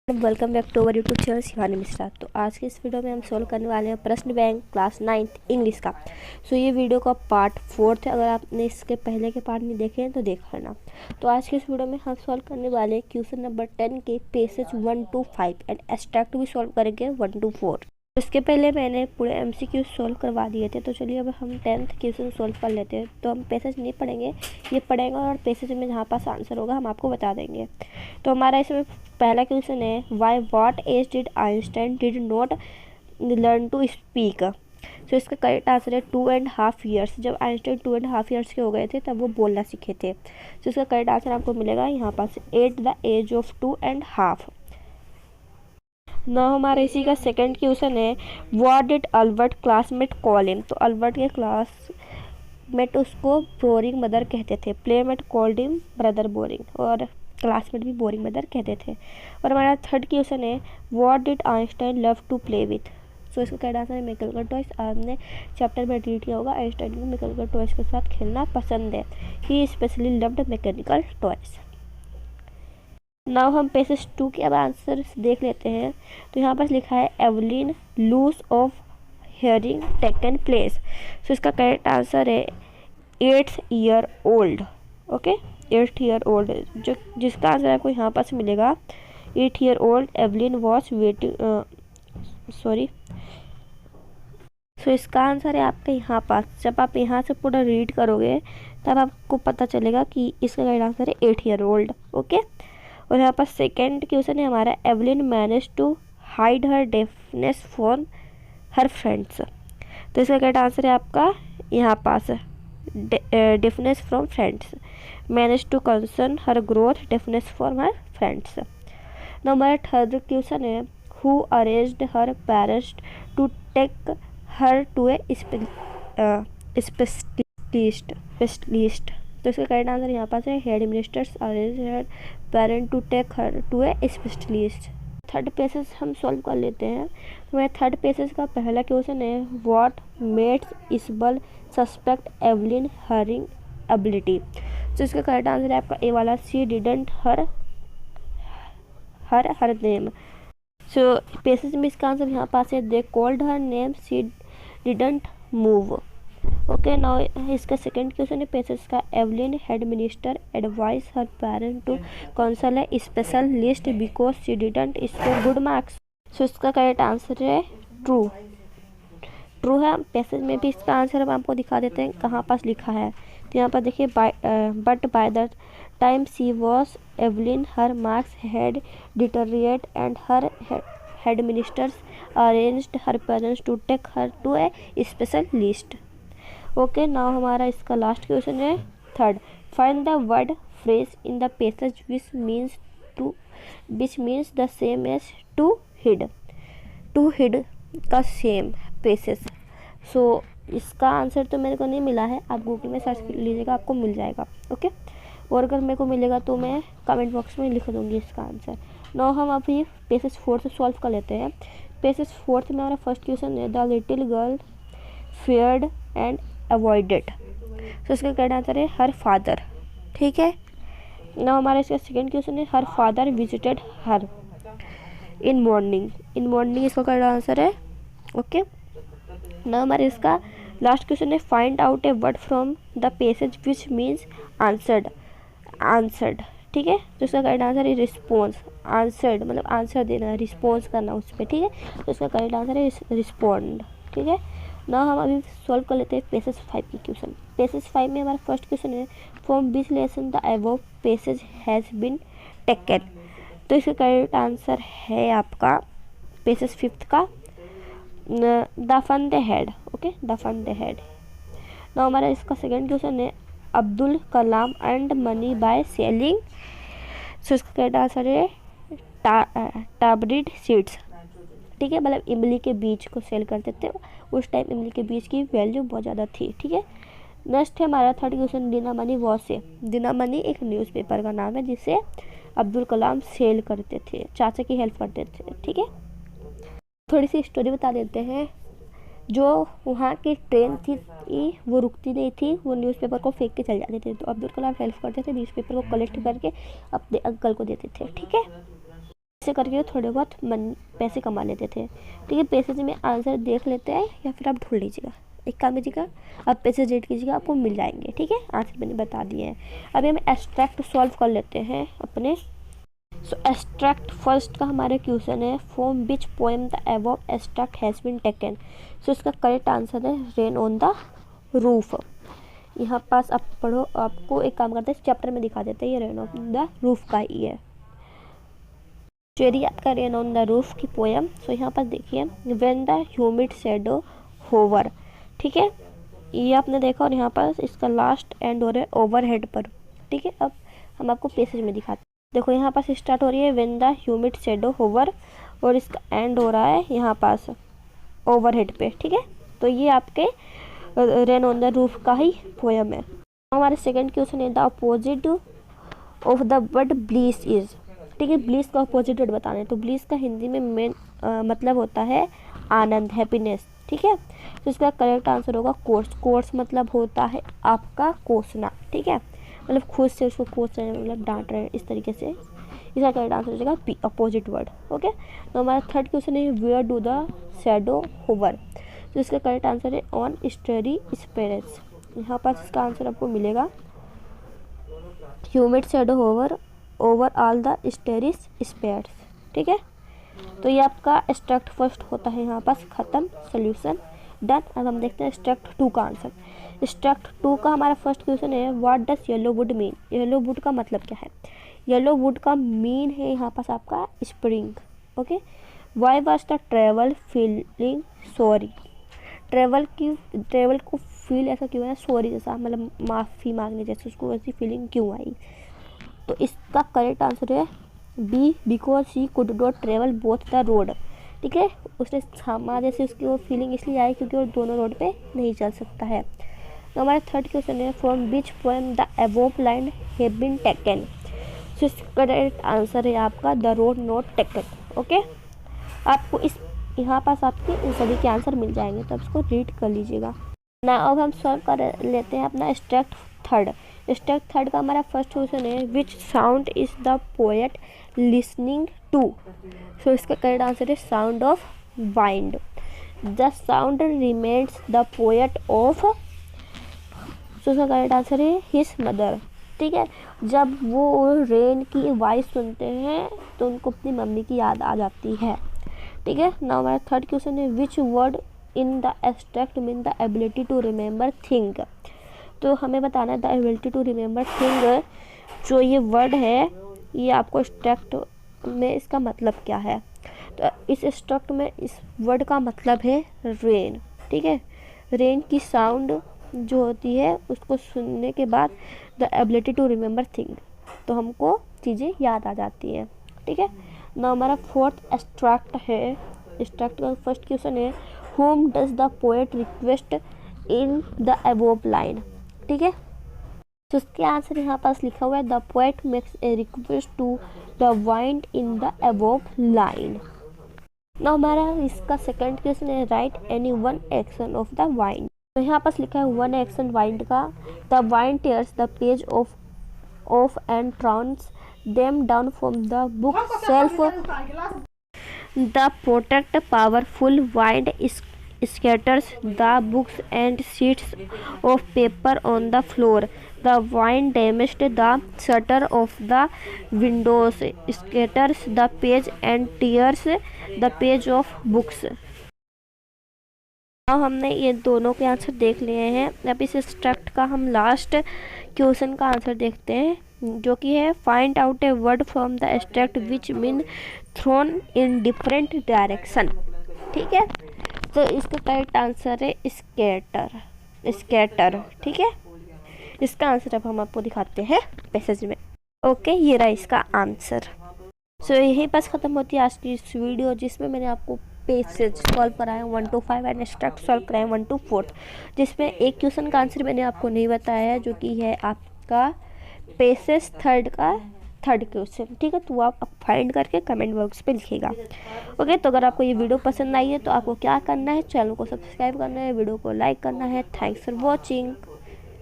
Welcome back to our YouTube channel Shivani Mishra. तो आज के इस वीडियो में हम सॉल्व करने वाले हैं प्रश्न बैंक क्लास 9th इंग्लिश का। ये वीडियो का पार्ट 4 है। अगर आपने इसके पहले के पार्ट नहीं देखे हैं तो देख लेना। तो आज के इस वीडियो में हम सॉल्व करने वाले हैं क्वेश्चन नंबर 10 के पेजेस 1 to 5 एंड एक्सट्रैक्ट भी सॉल्व करेंगे 1 to 4। इसके पहले मैंने पूरे MCQ सॉल्व करवा दिए थे। तो चलिए अब हम 10th क्वेश्चन सॉल्व कर लेते हैं। तो हम पैसेज नहीं पढ़ेंगे, ये पढ़ेंगे और पैसेज में जहाँ पास आंसर होगा हम आपको बता देंगे। तो हमारा इसमें पहला क्वेश्चन है, why what age did Einstein did not learn to speak. तो इसका करेक्ट आंसर है 2.5 ईयर्स। जब आइंस्टाइन 2.5 ईयर्स के हो गए थे तब वो बोलना सीखे थे। तो इसका करेक्ट आंसर आपको मिलेगा यहाँ पास एट द एज ऑफ 2.5। ना हमारा इसी का सेकंड क्वेश्चन है, what did Albert classmate call him. तो अल्बर्ट के क्लासमेट उसको बोरिंग मदर कहते थे। Playmate called him brother boring, और क्लासमेट भी बोरिंग मदर कहते थे। और हमारा थर्ड क्वेश्चन है, what did Einstein love to play with. So इसका करेक्ट आंसर है मैकेनिकल टॉयज। आपने चैप्टर में रीड किया होगा, आइंस्टाइन को मैकेनिकल टॉयज के साथ खेलना पसंद है। He specially loved mechanical toys. Now हम पेसेज 2 के अब आंसर देख लेते हैं। तो यहाँ पर लिखा है, Evelyn loose of hearing taken place. So इसका करेक्ट आंसर है 8 year old. Okay, 8 year old, जो जिसका आंसर आपको यहाँ पर से मिलेगा 8 year old Evelyn was waiting sorry. So इसका आंसर है आपका यहाँ पास। जब आप यहाँ से पूरा रीड करोगे तब आपको पता चलेगा कि इसका करेक्ट आंसर है 8 ईयर ओल्ड। ओके, और यहाँ पर सेकेंड क्वेश्चन है हमारा, Evelyn manage to hide her deafness from her friends. तो इसका करेक्ट आंसर है आपका यहाँ पास deafness from friends. Manage to concern her growth deafness from her friends. हमारा थर्ड क्वेश्चन है, who arranged her parents to take her to a specialist. तो इसका करेक्ट आंसर यहाँ पास है, head ministers arrange her parent to take her to a specialist. Third passage हम solve कर लेते हैं। तो मैं थर्ड पेसेज का पहला क्वेश्चन है, what made Isabel suspect Evelyn hearing ability. तो इसका करेक्ट आंसर है आपका ए वाला, she didn't her name. So passage में इसका आंसर यहाँ पास है, they called her name she didn't move. Okay, now इसका सेकंड क्वेश्चन है पेसेज का, Evelyn head minister advice her parent to council a special list because she didn't score good marks. So इसका correct answer है true है। Passage में भी इसका answer हम आपको दिखा देते हैं कहाँ पास लिखा है। तो यहाँ पर देखिए, but by the time she was Evelyn her marks had deteriorate and her head ministers arranged her parents to take her to a special list. Okay, now हमारा इसका लास्ट क्वेश्चन है third, find the word phrase in the passage which means the same as to hid का same passage. So इसका answer तो मेरे को नहीं मिला है, आप गूगल में सर्च कर लीजिएगा, आपको मिल जाएगा। ओके, और अगर मेरे को मिलेगा तो मैं कमेंट बॉक्स में लिख दूँगी इसका आंसर। नाउ हम अभी पेसेज 4 से सॉल्व कर लेते हैं। पेसेज 4 में हमारा फर्स्ट क्वेश्चन है, the little girl feared and avoided. तो इसका करेक्ट आंसर है हर फादर। ठीक है, ना हमारा इसका सेकंड क्वेश्चन है, her father visited her in morning इसका करेक्ट आंसर है। ओके, ना हमारे इसका लास्ट क्वेश्चन है, find out a word from the passage which means answered. ठीक है, तो इसका करेक्ट आंसर है रिस्पॉन्स। आंसर्ड मतलब आंसर देना, रिस्पॉन्स करना उस पर। ठीक है, तो इसका करेक्ट आंसर है रिस्पॉन्ड। ठीक है, ना हम अभी सॉल्व कर लेते हैं पेसेज 5 की क्वेश्चन। पेसेज 5 में हमारा फर्स्ट क्वेश्चन है, from which lesson the above passage has been taken. तो इसका करेक्ट आंसर है आपका पेसेज 5 का दफन द हेड। ओके, दफन द हेड। ना हमारा इसका सेकंड क्वेश्चन है, Abdul Kalam and money by selling. सो इसका करेक्ट आंसर है टाबरिड सीड्स। ठीक है, मतलब इमली के बीज को सेल करते थे। उस टाइम इमली के बीज की वैल्यू बहुत ज़्यादा थी। ठीक है, नेक्स्ट है हमारा थर्ड क्वेश्चन, दिनामणि वॉज से। दिनामणि एक न्यूज़पेपर का नाम है जिसे अब्दुल कलाम सेल करते थे, चाचा की हेल्प करते थे। ठीक है, थोड़ी सी स्टोरी बता देते हैं। जो वहाँ की ट्रेन थी वो रुकती नहीं थी, वो न्यूज़पेपर को फेंक के चल जाते थे। तो अब्दुल कलाम हेल्प करते थे, न्यूज़पेपर को कलेक्ट करके अपने अंकल को देते थे। ठीक है, ऐसे करके थोड़े बहुत पैसे कमा लेते थे। ठीक है, पैसेज में आंसर देख लेते हैं या फिर आप ढूंढ लीजिएगा। एक काम कीजिएगा, आप पैसेज रीड कीजिएगा, आपको मिल जाएंगे। ठीक है, आंसर मैंने बता दिए हैं। अभी हम एब्स्ट्रैक्ट सॉल्व कर लेते हैं अपने। सो एब्स्ट्रैक्ट फर्स्ट का हमारा क्वेश्चन है, from which poem the above abstract has been taken. So इसका करेक्ट आंसर है रेन ऑन द रूफ। यहाँ पास आप पढ़ो, आपको एक काम करते हैं चैप्टर में दिखा देते हैं, ये रेन ऑन द रूफ का ही है। चेरी आपका रेन ऑन द रूफ की पोएम। सो यहाँ पर देखिए, when the humid shadow hover. ठीक है, ये आपने देखा, और यहाँ पर इसका लास्ट एंड हो रहा है ओवरहेड पर। ठीक है, अब हम आपको पैसेज में दिखाते हैं। देखो यहाँ पास स्टार्ट हो रही है when the humid shadow hover, और इसका एंड हो रहा है यहाँ पास ओवरहेड पे। ठीक है, तो ये आपके रेन ऑन द रूफ का ही पोएम है। हमारे सेकंड क्वेश्चन है, the opposite of the word bliss is. ठीक है, ब्लीस का अपोजिट वर्ड बताना है, तो ब्लीस का हिंदी में मेन मतलब होता है आनंद, हैप्पीनेस। ठीक है, तो इसका करेक्ट आंसर होगा कोर्स। कोर्स मतलब होता है आपका कोसना। ठीक है, मतलब खुद से उसको कोस रहे हैं, मतलब डांट रहे हैं, इस तरीके से। इसका करेक्ट आंसर हो जाएगा पी, अपोजिट वर्ड। ओके, तो हमारा थर्ड क्वेश्चन है, where do the shadow hover. तो इसका करेक्ट आंसर है ऑन स्टरी स्पेरेट्स। यहाँ पास इसका आंसर आपको मिलेगा humid shadow hover over all the starry spires. ठीक है, तो ये आपका एक्सट्रैक्ट फर्स्ट होता है यहाँ पास खत्म, सोल्यूशन डन। अब हम देखते हैं एक्सट्रैक्ट 2 का आंसर। एक्सट्रैक्ट 2 का हमारा फर्स्ट क्वेश्चन है, what does yellow would mean. Yellow would का मतलब क्या है। येलो वुड का मीन है यहाँ पास आपका spring. Okay, why was the travel feeling sorry. Travel को फील ऐसा क्यों है, सॉरी जैसा, मतलब माफ़ी मांगने जैसे, उसको वैसी फीलिंग क्यों आई। तो इसका करेक्ट आंसर है B, because he could not travel both the road. ठीक है, उसने सामा जैसे उसकी वो फीलिंग इसलिए आई क्योंकि वो दोनों रोड पे नहीं चल सकता है। तो हमारा थर्ड क्वेश्चन है, from which poem the above line have been taken. So इसका करेक्ट आंसर है आपका the road not taken. Okay, आपको इस यहाँ पास आपके इन सभी के आंसर मिल जाएंगे, तो आप इसको रीड कर लीजिएगा ना। अब हम सॉल्व कर लेते हैं अपना एक्सट्रैक्ट थर्ड। एक्सट्रैक्ट थर्ड का हमारा फर्स्ट क्वेश्चन है, which sound is the poet listening to. So इसका करेक्ट आंसर है sound of wind. The sound reminds the poet of. So इसका करेक्ट आंसर है हिज मदर। ठीक है, जब वो रेन की वॉइस सुनते हैं तो उनको अपनी मम्मी की याद आ जाती है। ठीक है, नाउ हमारा थर्ड क्वेश्चन है, which word in the extract mean the ability to remember thing. तो हमें बताना है the ability to remember thing, जो ये वर्ड है ये आपको एक्सट्रैक्ट में इसका मतलब क्या है। तो इस एक्सट्रैक्ट में इस वर्ड का मतलब है रेन। ठीक है, रेन की साउंड जो होती है उसको सुनने के बाद the ability to remember thing, तो हमको चीज़ें याद आ जाती हैं। ठीक है, ना हमारा फोर्थ एक्सट्रैक्ट है। एक्सट्रैक्ट का फर्स्ट क्वेश्चन है, whom does the poet request in the above line। ठीक है, तो इसके आंसर यहाँ पास लिखा हुआ है, the poet makes a request to the wind in the above line. ना हमारा इसका सेकंड क्वेश्चन है, write any one action of the wind. तो यहाँ पास लिखा है वन एक्शन वाइंड का, the wind tears the page off and trounce them down from the bookshelf. The protect powerful wind scatters the books and sheets of paper on the floor. The wind damaged the shutter of the windows, scatters the page and tears the page of books. अब हमने ये दोनों के answer देख लिए हैं। अब इस एक्सट्रैक्ट का हम लास्ट क्वेश्चन का आंसर देखते हैं, जो कि है find out a word from the extract which mean thrown in different direction. ठीक है, तो इसका करेक्ट आंसर है स्कैटर। ठीक है, इसका आंसर अब हम आपको दिखाते हैं पैसेज में। ओके, ये रहा इसका आंसर। सो यहीं पास ख़त्म होती है आज की इस वीडियो, जिसमें मैंने आपको पैसेज सॉल्व कराए 1 to 5 एंड एक्सट्रैक्ट सॉल्व कराए 1 to 4, जिसमें एक क्वेश्चन का आंसर मैंने आपको नहीं बताया है, जो कि है आपका पैसेज थर्ड का थर्ड क्वेश्चन। ठीक है, तो आप फाइंड करके कमेंट बॉक्स पे लिखिएगा। ओके, तो अगर आपको ये वीडियो पसंद आई है तो आपको क्या करना है, चैनल को सब्सक्राइब करना है, वीडियो को लाइक करना है। Thanks for watching.